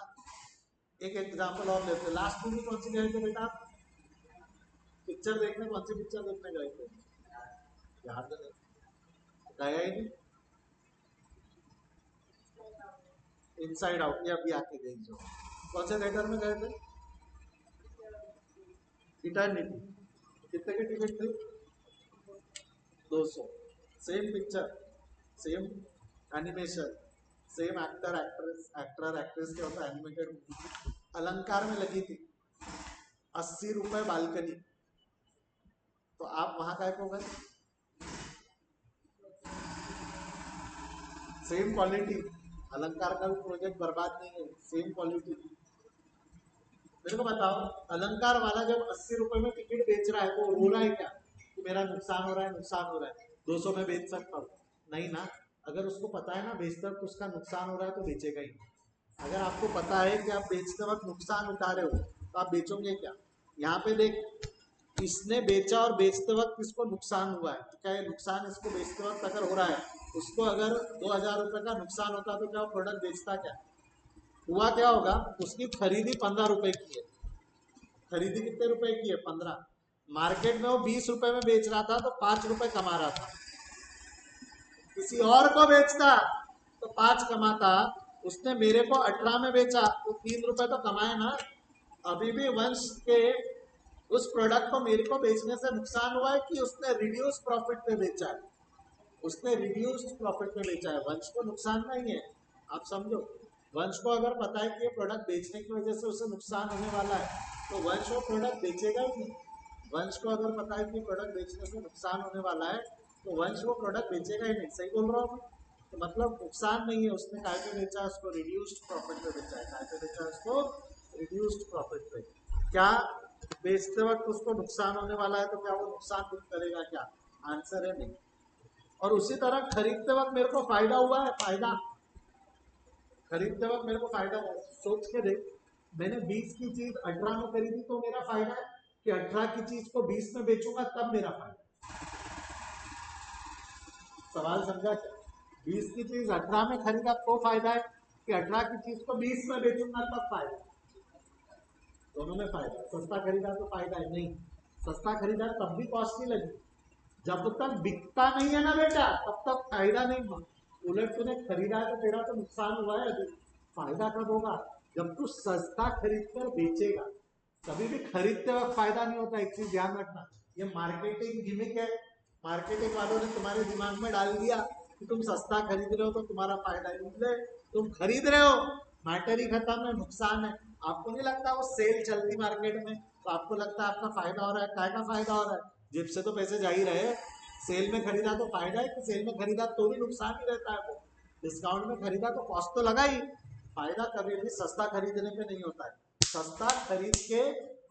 एक एग्जांपल और लेते हैं, लास्ट मूवी कौन सी गए थे बेटा? पिक्चर देखने, कौन सी पिक्चर देखने गए थे? याद गया ही नहीं। इनसाइड आउट, ये अभी आके गई जो। कौन से थिएटर में गए थे? इटर्निटी। कितने की टिकट थी? 200। Same picture, same animation, same actor actress के होता है, एनिमेटेड मूवी अलंकार में लगी थी, 80 रुपए बालकनी। तो आप वहां का हो गए? सेम क्वालिटी, अलंकार का भी प्रोजेक्ट बर्बाद नहीं है, सेम क्वालिटी। मेरे को बताओ, अलंकार वाला जब 80 रुपए में टिकट बेच रहा है तो रो रहा है क्या कि मेरा नुकसान हो रहा है, नुकसान हो रहा है, 200 में बेच सकता हूँ? नहीं ना। अगर उसको पता है ना बेचते वक्त उसका नुकसान हो रहा है तो बेचेगा ही। अगर आपको पता है कि आप बेचते वक्त नुकसान उठा रहे हो तो आप बेचोगे क्या? यहाँ पे देख, इसने बेचा और बेचते वक्त इसको नुकसान हुआ है, तो क्या ये नुकसान इसको बेचते वक्त अगर हो रहा है, उसको अगर 2000 रुपए का नुकसान होता तो क्या वो प्रोडक्ट बेचता? क्या हुआ? क्या होगा? उसकी खरीदी 15 रुपए की है, खरीदी कितने रुपए की है? 15। मार्केट में वो 20 रुपए में बेच रहा था तो 5 रुपए कमा रहा था। किसी और को बेचता तो 5 कमाता, उसने मेरे को 18 में बेचा तो 3 रुपए तो कमाए ना। अभी भी वंश के उस प्रोडक्ट को मेरे को बेचने से नुकसान हुआ है कि उसने रिड्यूस प्रॉफिट पे बेचा है, उसने रिड्यूस्ड प्रॉफिट पे बेचा है। वंश को नुकसान नहीं है, आप समझो। वंश को अगर पता है कि ये प्रोडक्ट बेचने की वजह से उसे नुकसान होने वाला है तो वंश वो प्रोडक्ट बेचेगा ही नहीं। वंश को अगर पता है कि प्रोडक्ट बेचने से नुकसान होने वाला है तो वंश वो प्रोडक्ट बेचेगा ही नहीं। सही बोल रहा हूँ? तो मतलब नुकसान नहीं है, उसने काय पे बेचा? उसको रिड्यूस्ड प्रॉफिट पे बेचा है। काय पे बेचा? उसको रिड्यूस्ड प्रॉफिट पे। क्या बेचते वक्त उसको नुकसान होने वाला है तो क्या वो नुकसान कुछ करेगा? क्या आंसर है नहीं। और उसी तरह खरीदते वक्त मेरे को फायदा हुआ है, फायदा खरीदते वक्त मेरे को फायदा हुआ है। सोच के देख, मैंने 20 की चीज 18 में खरीदी तो मेरा फायदा है, कि 18 की चीज को 20 में बेचूंगा तब मेरा फायदा। सवाल समझा क्या? 20 की चीज 18 में खरीदा तो फायदा है, कि 18 की चीज को 20 में बेचूंगा तब फायदा। दोनों में फायदा। सस्ता खरीदा तो फायदा है नहीं, सस्ता खरीदा तब भी कॉस्टली लगी। जब तक बिकता नहीं है ना बेटा तब तक फायदा नहीं हुआ। उलट तूने खरीदा है तो तेरा तो नुकसान हुआ है अभी। फायदा कब होगा? जब तू सस्ता खरीद कर बेचेगा। कभी भी खरीदते वक्त फायदा नहीं होता, एक चीज ध्यान रखना, ये मार्केटिंग गिमिक है। मार्केटिंग वालों ने तुम्हारे दिमाग में डाल दिया कि तुम सस्ता खरीद रहे हो तो तुम्हारा फायदा है, इसलिए तुम खरीद रहे हो, मैटर ही खत्म है, नुकसान है। आपको नहीं लगता वो सेल चल रही मार्केट में तो आपको लगता है आपका फायदा हो रहा है? काय का फायदा हो रहा है? जेब से तो पैसे जा ही रहे। सेल में खरीदा तो फायदा है, कि सेल में खरीदा तो भी नुकसान ही रहता है। वो डिस्काउंट में खरीदा तो कॉस्ट तो लगा ही। फायदा कभी भी सस्ता खरीदने पे नहीं होता है, सस्ता खरीद के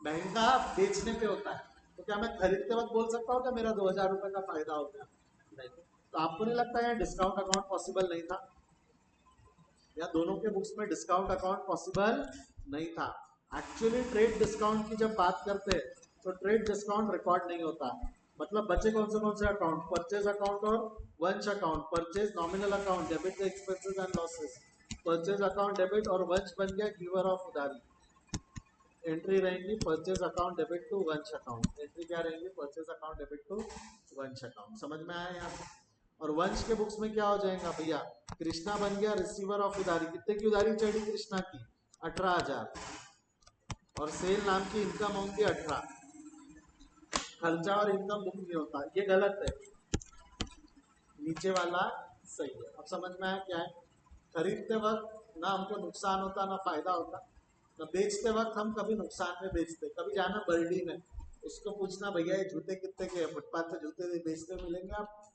महंगा बेचने पे होता है। तो क्या मैं खरीदते वक्त बोल सकता हूँ कि मेरा 2000 रुपए का फायदा हो गया? नहीं। तो आपको नहीं लगता है डिस्काउंट अकाउंट पॉसिबल नहीं था? या दोनों के बुक्स में डिस्काउंट अकाउंट पॉसिबल नहीं था? एक्चुअली ट्रेड डिस्काउंट की जब बात करते हैं तो ट्रेड डिस्काउंट रिकॉर्ड नहीं होता, मतलब बचे कौन से अकाउंट, परचेज अकाउंट और वंश account. Purchase nominal account, debit the expenses and losses. Purchase account debit और वंश बन गया गिवर ऑफ उधारी। एंट्री रहेंगी परचेज अकाउंट डेबिट टू वंश अकाउंट। एंट्री क्या रहेंगी, परचेज अकाउंट डेबिट टू वंश अकाउंट। समझ में आया यहाँ पे। और वंश के बुक्स में क्या हो जाएगा भैया, कृष्णा बन गया रिसीवर ऑफ उधारी। कितने की उधारी चढ़ी कृष्णा की, 18,000। और सेल नाम की इनकम होंगी 18। खर्चा और इनकम बुक नहीं होता, ये गलत है। नीचे वाला सही है। अब समझ में आया क्या है। खरीदते वक्त ना हमको नुकसान होता ना फायदा होता, ना बेचते वक्त हम कभी नुकसान में बेचते। कभी जाना बर्डी में, उसको पूछना भैया ये जूते कितने के, फुटपाथ पे जूते बेचते मिलेंगे आप,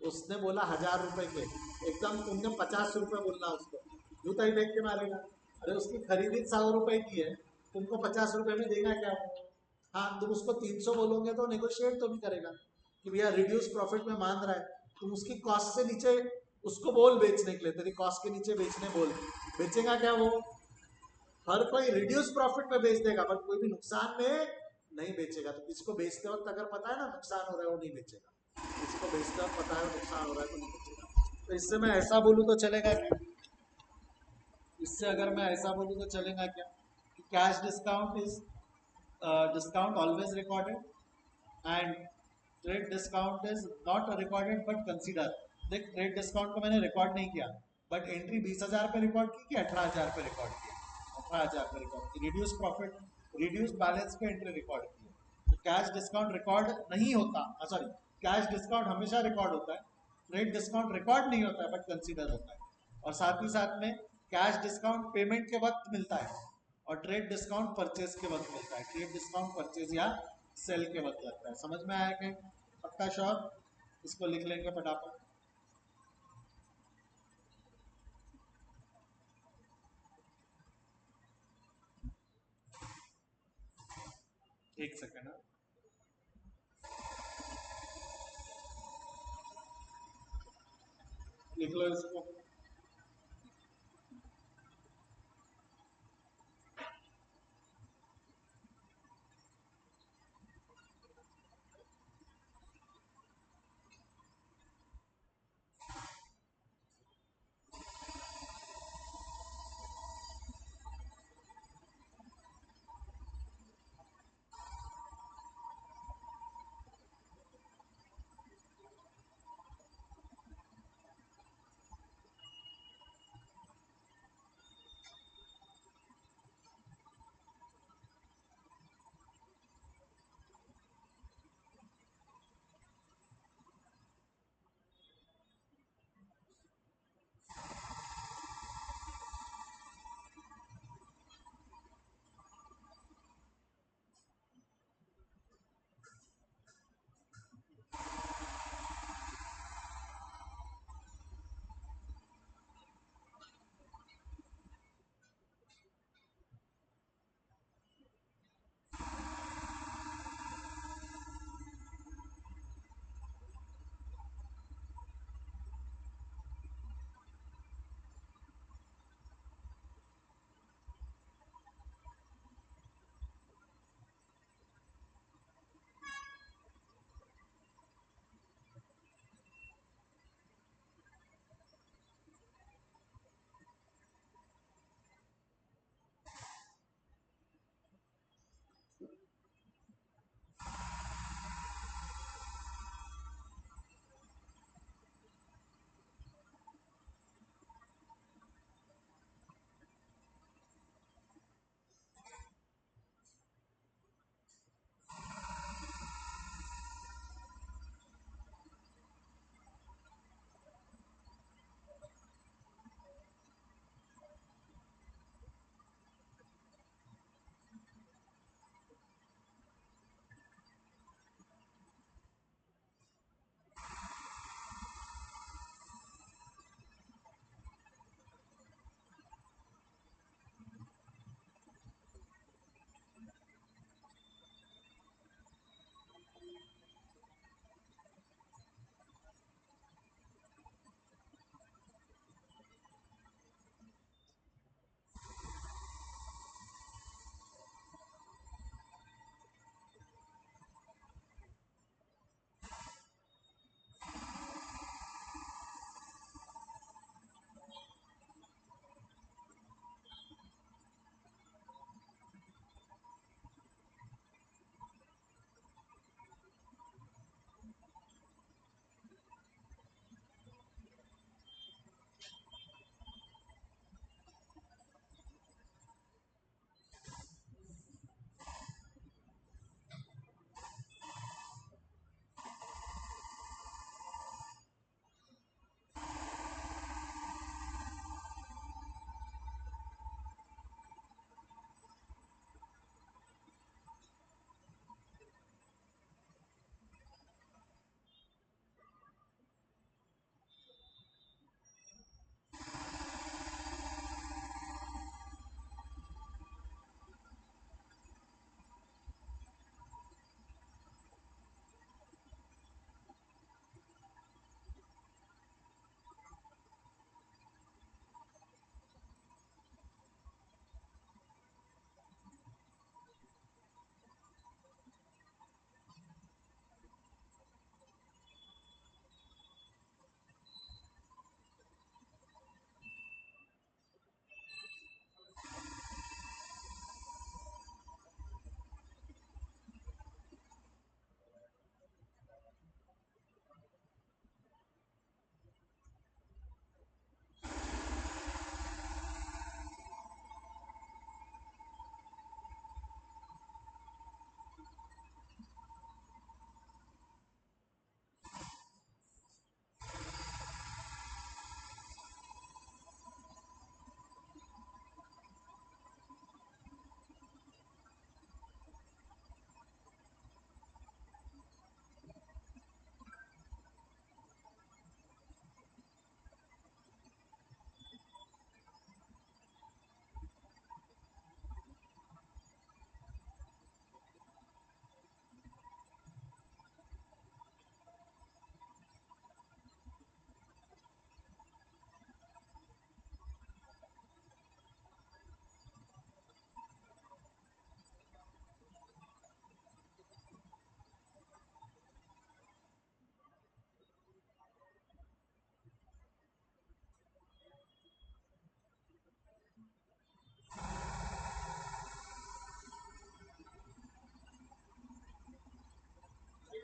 उसने बोला 1,000 रुपए के, एकदम तुमने 50 रुपए बोलना उसको, जूता ही देख के मारेगा। अरे उसकी खरीदी 100 रुपए की है, तुमको 50 रुपए में देगा क्या वो। हाँ तुम उसको 300 बोलोगे तो नेगोशिएट तो भी करेगा कि भैया रिड्यूस प्रॉफिट में मान रहा है। तुम उसकी कॉस्ट से नीचे उसको बोल बेचने के लिए, तेरी कॉस्ट के नीचे बेचने बोल, बेचेगा क्या वो। हर कोई रिड्यूस प्रॉफिट में बेच देगा, बट कोई भी नुकसान में नहीं बेचेगा। तो किसको बेचते वक्त अगर पता है ना नुकसान हो रहा है वो नहीं बेचेगा, किसको बेचते वक्त पता है नुकसान हो रहा है तो नहीं बेचेगा। तो इससे मैं ऐसा बोलूँ तो चलेगा क्या, इससे अगर मैं ऐसा बोलूँ तो चलेगा क्या कि cash discount is discount always recorded and trade discount is not recorded but consider. देख ट्रेड डिस्काउंट को मैंने रिकॉर्ड नहीं किया, बट एंट्री 20,000 पे रिकॉर्ड की कि 18,000 पे रिकॉर्ड किया, 18,000 पे रिकॉर्ड की। रिड्यूस प्रॉफिट, रिड्यूस बैलेंस पे एंट्री रिकॉर्ड की है। तो कैश डिस्काउंट रिकॉर्ड नहीं होता, सॉरी, कैश डिस्काउंट हमेशा रिकॉर्ड होता है, ट्रेड डिस्काउंट रिकॉर्ड नहीं होता है बट कंसीडर होता है। और साथ ही साथ में कैश डिस्काउंट पेमेंट के वक्त मिलता है और ट्रेड डिस्काउंट परचेज के वक्त मिलता है। ट्रेड डिस्काउंट परचेज या सेल के वक्त लगता है। समझ में आया कहीं, पक्का श्योर, इसको लिख लेंगे फटाफट। एक सेकेंड, लिख लो इसको।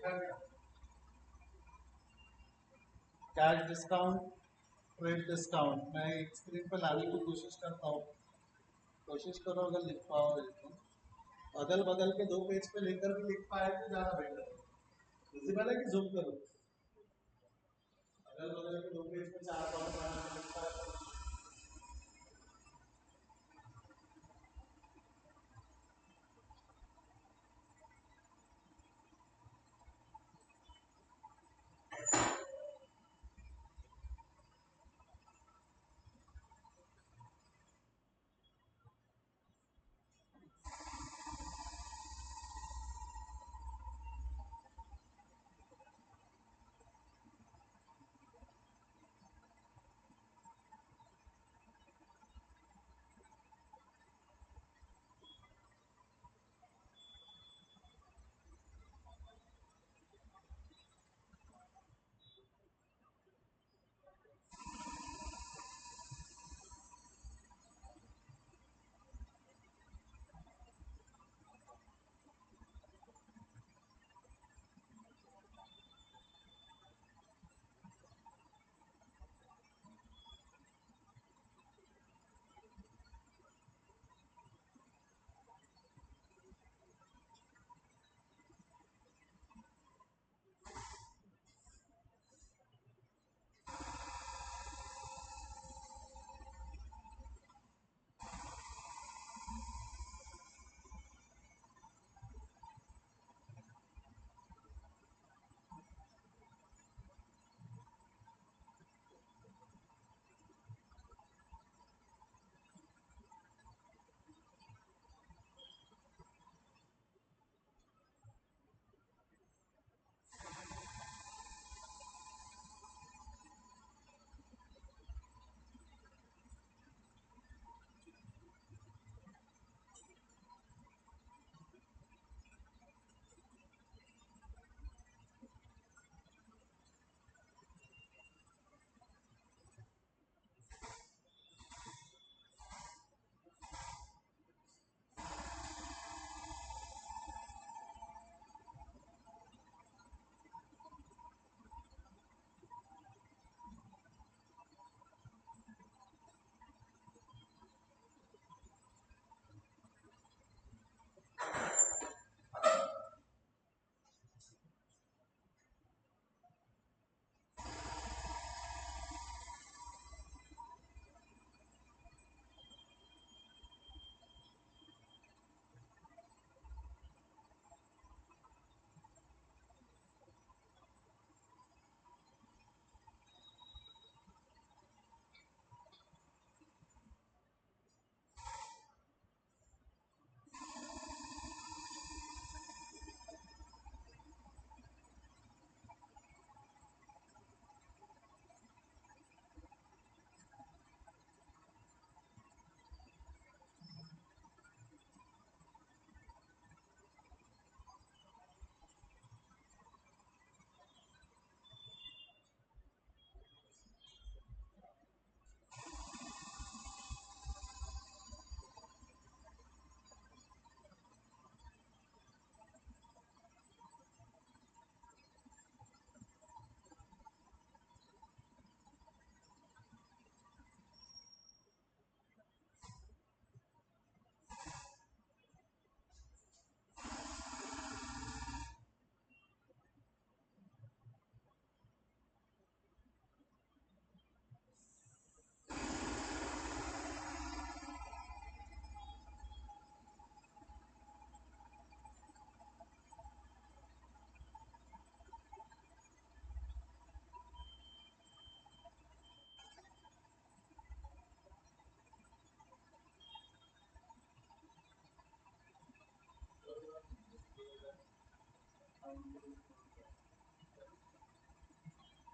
देखा गया। कैश डिस्काउंट, ट्रेड डिस्काउंट, मैं एक स्क्रीन पर लाने की कोशिश करता हूँ, कोशिश करो अगर लिख पाओ तो। अगल बगल के दो पेज पे लेकर भी लिख पाए तो ज्यादा बेटर है। विजिबल है कि जूम करो? अगल बगल के दो पेज पे चार पांच लिख पाए तो।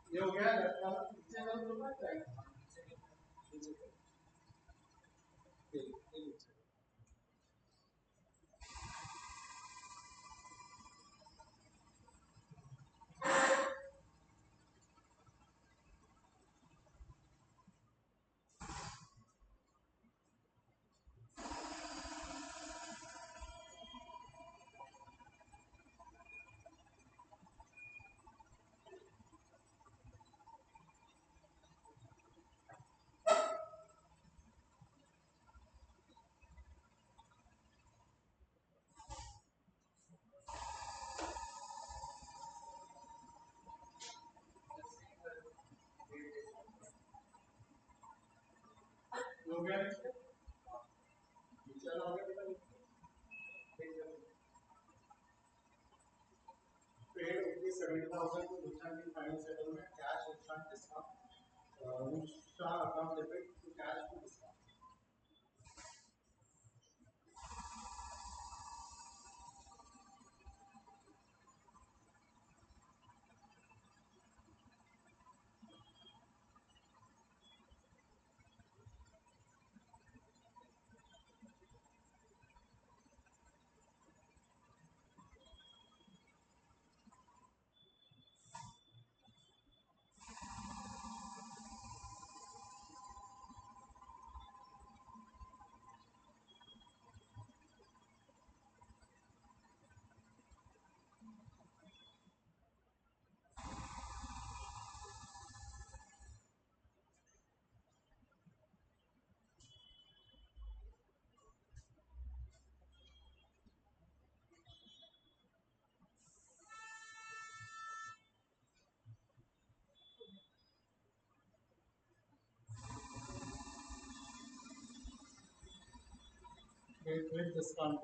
ये हो गया लेफ्ट वाला, नीचे वाला बोल रहा है, नीचे ये नीचे। गया नीचे? नीचे वाला हो गया बेटा? paid rupees 70,000 to Bhushan in final settlement, cash instant discount. Usha account debit to cash to discount. With discount.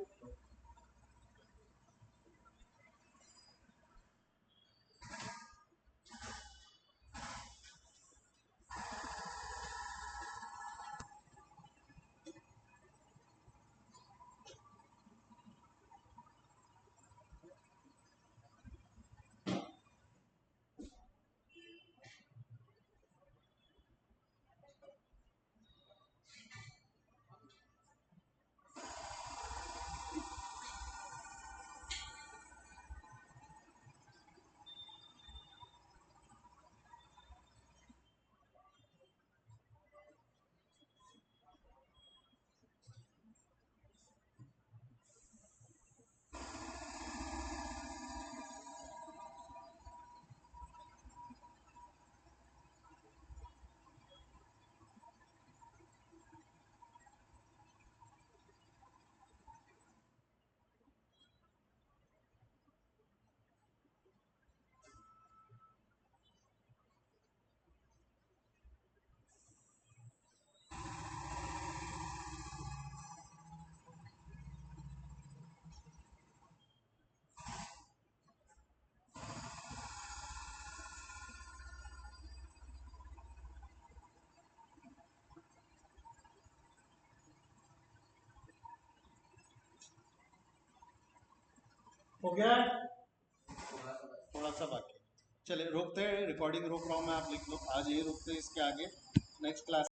हो गया? थोड़ा सा बाकी। चलिए रोकते हैं, रिकॉर्डिंग रोक रहा हूँ मैं, आप लिख लो। आज ये रोकते हैं, इसके आगे नेक्स्ट क्लास